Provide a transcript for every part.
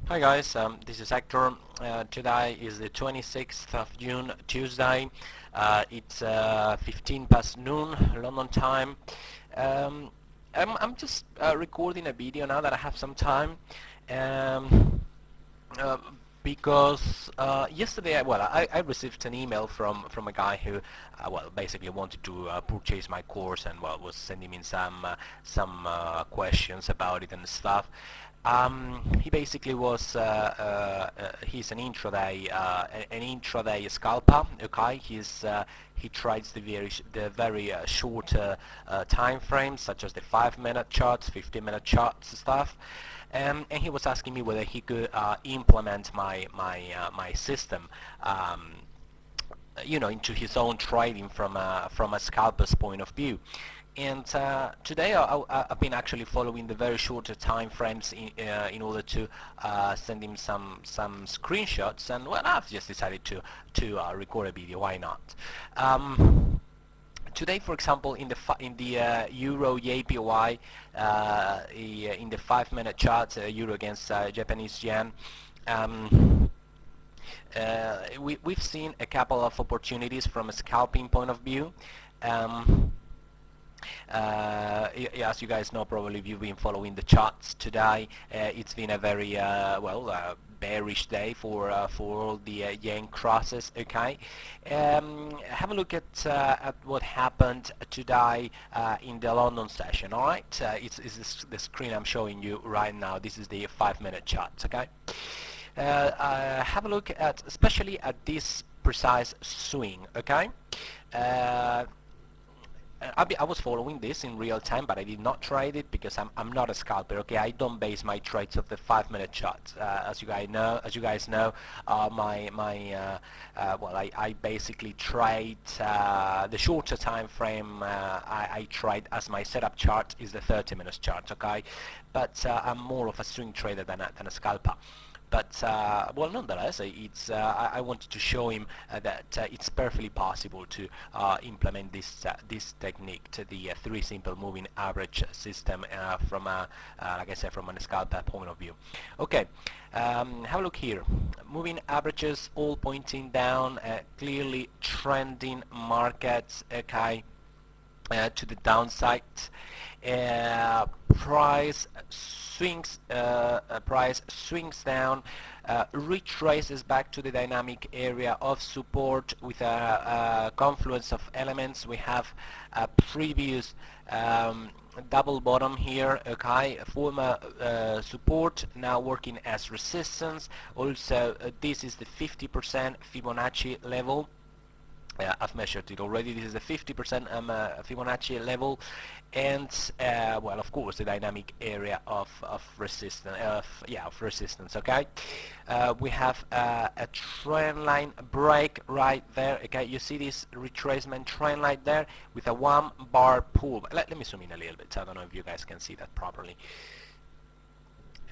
Hi guys, this is Hector. Today is the 26th of June, Tuesday. It's 15 past noon, London time. I'm just recording a video now that I have some time. Um, uh, because yesterday, I received an email from a guy who, basically wanted to purchase my course and was sending me some questions about it and stuff. He basically was he's an intraday scalper. Okay, he trades the very short time frames, such as the 5-minute charts, 15-minute charts stuff. And he was asking me whether he could implement my system, into his own trading from a scalper's point of view. And today I've been actually following the very short time frames in order to send him some screenshots, and I've just decided to record a video. Why not? Today, for example, in the Euro JPY, in the 5-minute chart, Euro against Japanese yen, we've seen a couple of opportunities from a scalping point of view. As you guys know, probably if you've been following the charts today, it's been a very bearish day for all the yen crosses. Okay, have a look at what happened today in the London session. All right, it's the screen I'm showing you right now. This is the 5-minute chart. Okay, have a look at especially at this precise swing. Okay. I was following this in real time, but I did not trade it because I'm not a scalper. Okay, I don't base my trades off the 5-minute charts. As you guys know, I basically trade the shorter time frame. I trade as my setup chart is the 30-minute chart. Okay, but I'm more of a swing trader than a scalper. But nonetheless, I wanted to show him that it's perfectly possible to implement this technique, to the 3 simple moving average system from like I said, from a scalper point of view. Okay, have a look here. Moving averages all pointing down, clearly trending markets. Okay. To the downside, price swings down, retraces back to the dynamic area of support with a confluence of elements. We have a previous double bottom here, okay, former support, now working as resistance. Also, this is the 50% Fibonacci level. I've measured it already. This is the 50% Fibonacci level, and of course, the dynamic area of resistance. Of resistance. Okay, we have a trend line break right there. Okay, you see this retracement trend line there with a 1-bar pull. Let me zoom in a little bit. I don't know if you guys can see that properly.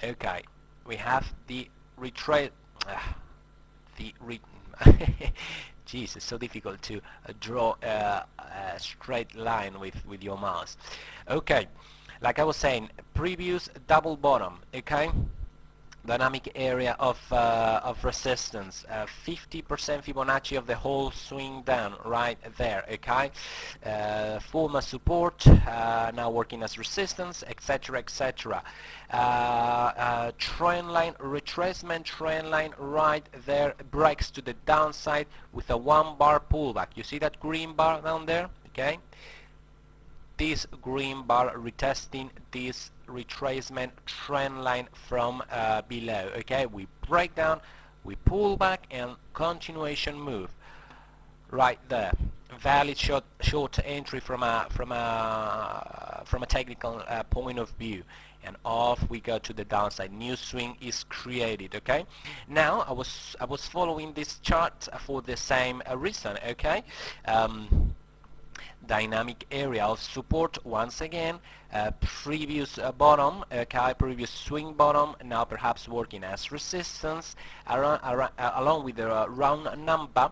Okay, we have the retrace. Jeez, it's so difficult to draw a straight line with your mouse. Okay, like I was saying, previous double bottom. Okay, dynamic area of resistance, 50% Fibonacci of the whole swing down right there. Okay, former support, now working as resistance, etc., etc. Trend line retracement, trend line right there, breaks to the downside with a 1-bar pullback. You see that green bar down there? Okay, this green bar retesting this retracement trend line from below. Okay, we break down, we pull back, and continuation move right there. Valid short entry from a technical point of view, and off we go to the downside. New swing is created. Okay, now I was following this chart for the same reason. Okay, dynamic area of support once again, previous bottom, okay, previous swing bottom, now perhaps working as resistance, along with the round number.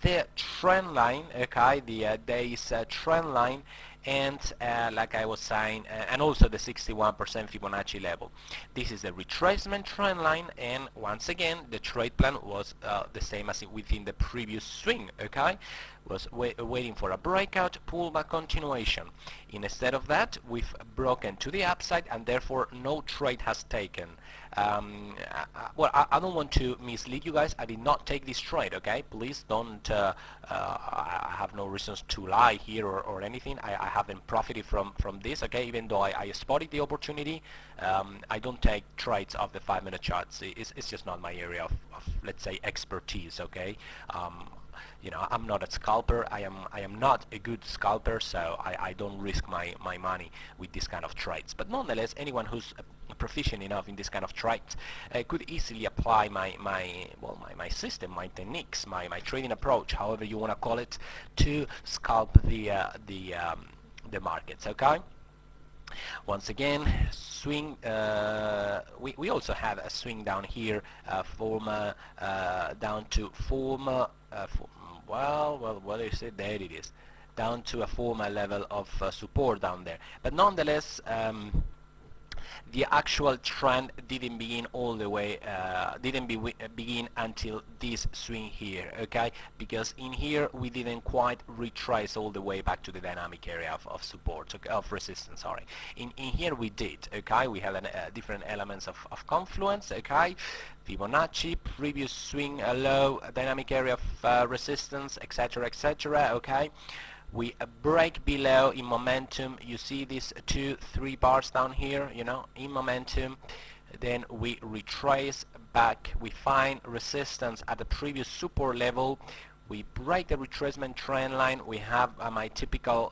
The trend line, okay, the day's trend line and like I was saying, and also the 61% Fibonacci level. This is the retracement trend line, and once again the trade plan was the same as within the previous swing. Okay, was waiting for a breakout, pullback, continuation. Instead of that, we've broken to the upside, and therefore no trade has taken. Well, I don't want to mislead you guys. I did not take this trade, okay? Please don't, I have no reasons to lie here or anything. I haven't profited from this, okay? Even though I spotted the opportunity, I don't take trades off the 5-minute charts. It's just not my area of, let's say, expertise, okay? You know, I'm not a scalper. I am not a good scalper, so I don't risk my money with this kind of trades. But nonetheless, anyone who's proficient enough in this kind of trades could easily apply my system, my techniques, my trading approach, however you want to call it, to scalp the markets. Okay. Once again, swing. We also have a swing down here, down to well, what is it? There it is, down to a former level of support down there. But nonetheless, the actual trend didn't begin all the way, begin until this swing here, okay? Because in here we didn't quite retrace all the way back to the dynamic area of support, okay, of resistance, sorry. In here we did, okay? We have different elements of confluence, okay? Fibonacci, previous swing low, dynamic area of resistance, etc., etc., okay? We break below in momentum. You see these 2-3 bars down here, you know, in momentum. Then we retrace back. We find resistance at the previous support level. We break the retracement trend line. We have my typical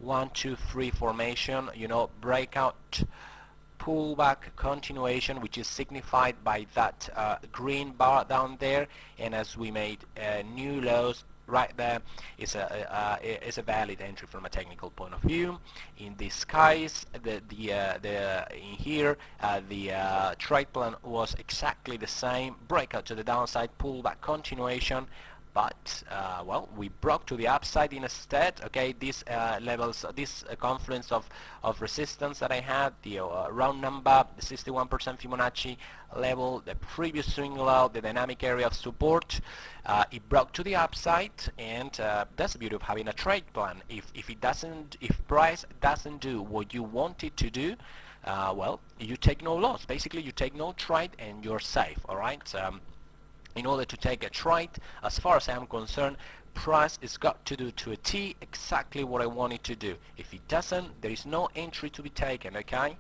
1-2-3 formation, you know, breakout, pullback, continuation, which is signified by that green bar down there. And as we made new lows, right there is a valid entry from a technical point of view. In this case, in here the trade plan was exactly the same: breakout to the downside, pullback, continuation. But well, we broke to the upside instead. Okay, these levels, this confluence of resistance that I had, the round number, the 61% Fibonacci level, the previous swing low, the dynamic area of support, it broke to the upside, and that's the beauty of having a trade plan. If price doesn't do what you want it to do, well, you take no loss. Basically, you take no trade and you're safe. All right. In order to take a trade, as far as I'm concerned, price has got to do to a T exactly what I want it to do. If it doesn't, there is no entry to be taken, okay?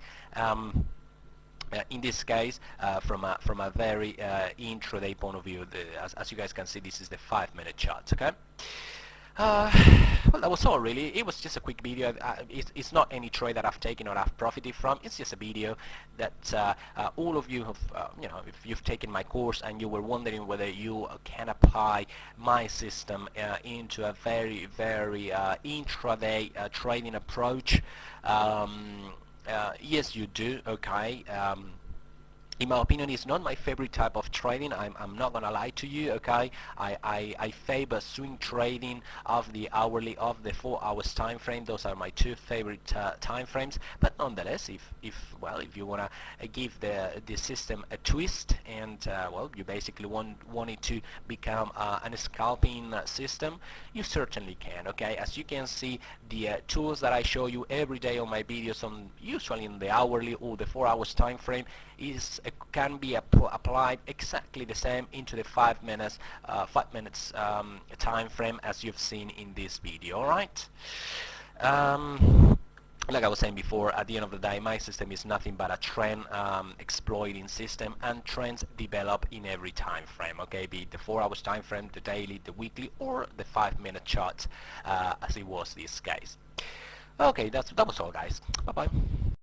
In this case, from a very intraday point of view, as you guys can see, this is the 5-minute chart, okay? Well, that was all really. It was just a quick video. It's not any trade that I've taken or I've profited from. It's just a video that all of you have, you know, if you've taken my course and you were wondering whether you can apply my system into a very, very intraday trading approach. Yes, you do. Okay. In my opinion, it's not my favorite type of trading. I'm not gonna lie to you, okay? I favor swing trading of the hourly, of the 4 hours time frame. Those are my two favorite time frames. But nonetheless, if you wanna give the system a twist, and well, you basically want it to become an scalping system, you certainly can, okay? As you can see, the tools that I show you every day on my videos, usually in the hourly or the 4 hours time frame, can be applied exactly the same into the 5 minutes time frame as you've seen in this video. All right. Like I was saying before, at the end of the day, my system is nothing but a trend exploiting system, and trends develop in every time frame, okay, be it the 4 hours time frame, the daily, the weekly, or the 5-minute chart, as it was this case. Okay, that was all, guys. Bye bye.